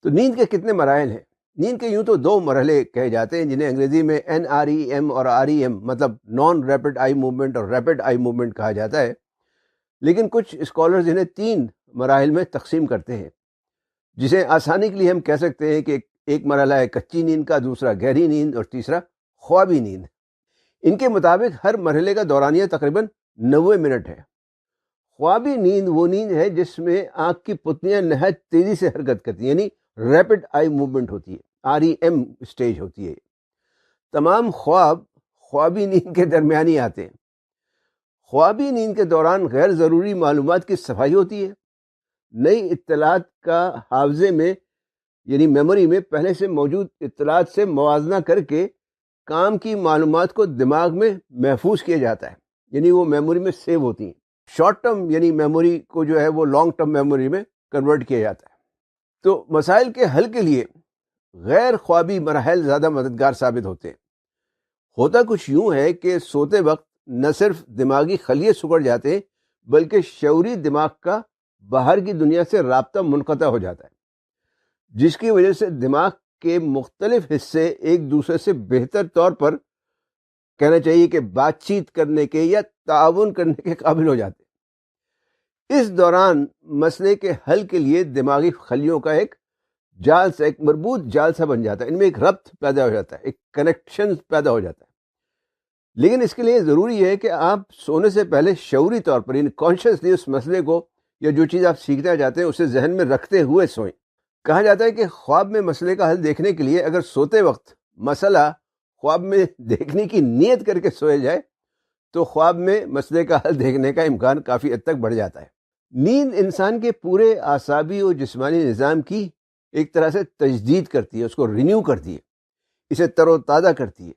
تو نیند کے کتنے مراحل ہیں؟ نیند کے یوں تو دو مرحلے کہے جاتے ہیں جنہیں انگریزی میں NREM اور REM مطلب نان ریپڈ آئی موومنٹ اور ریپڈ آئی موومنٹ کہا جاتا ہے، لیکن کچھ اسکالرز انہیں 3 مراحل میں تقسیم کرتے ہیں، جسے آسانی کے لیے ہم کہہ سکتے ہیں کہ ایک مرحلہ ہے کچی نیند کا، دوسرا گہری نیند اور تیسرا خوابی نیند۔ ان کے مطابق ہر مرحلے کا دورانیہ تقریباً 90 منٹ ہے۔ خوابی نیند وہ نیند ہے جس میں آنکھ کی پتلیاں نہایت تیزی سے حرکت کرتی ہیں، یعنی ریپڈ آئی موومنٹ ہوتی ہے، REM اسٹیج ہوتی ہے۔ تمام خواب خوابی نیند کے درمیانی آتے ہیں۔ خوابی نیند کے دوران غیر ضروری معلومات کی صفائی ہوتی ہے، نئی اطلاعات کا حافظے میں یعنی میموری میں پہلے سے موجود اطلاعات سے موازنہ کر کے کام کی معلومات کو دماغ میں محفوظ کیا جاتا ہے، یعنی وہ میموری میں سیو ہوتی ہیں۔ شارٹ ٹرم یعنی میموری کو جو ہے وہ لانگ ٹرم میموری میں کنورٹ کیا جاتا ہے۔ تو مسائل کے حل کے لیے غیر خوابی مراحل زیادہ مددگار ثابت ہوتے ہیں۔ ہوتا کچھ یوں ہے کہ سوتے وقت نہ صرف دماغی خلیے سکڑ جاتے ہیں بلکہ شعوری دماغ کا باہر کی دنیا سے رابطہ منقطع ہو جاتا ہے، جس کی وجہ سے دماغ کے مختلف حصے ایک دوسرے سے بہتر طور پر کہنا چاہیے کہ بات چیت کرنے کے یا تعاون کرنے کے قابل ہو جاتے ہیں۔ اس دوران مسئلے کے حل کے لیے دماغی خلیوں کا ایک جال سا، ایک مربوط جال سا بن جاتا ہے، ان میں ایک ربط پیدا ہو جاتا ہے، ایک کنیکشن پیدا ہو جاتا ہے۔ لیکن اس کے لیے ضروری ہے کہ آپ سونے سے پہلے شعوری طور پر یعنی کانشیسلی اس مسئلے کو یا جو چیز آپ سیکھنا چاہتے ہیں اسے ذہن میں رکھتے ہوئے سوئیں۔ کہا جاتا ہے کہ خواب میں مسئلے کا حل دیکھنے کے لیے اگر سوتے وقت مسئلہ خواب میں دیکھنے کی نیت کر کے سوئے جائے تو خواب میں مسئلے کا حل دیکھنے کا امکان کافی حد تک بڑھ جاتا ہے۔ نیند انسان کے پورے اعصابی اور جسمانی نظام کی ایک طرح سے تجدید کرتی ہے، اس کو رینیو کرتی ہے، اسے تر و تازہ کرتی ہے۔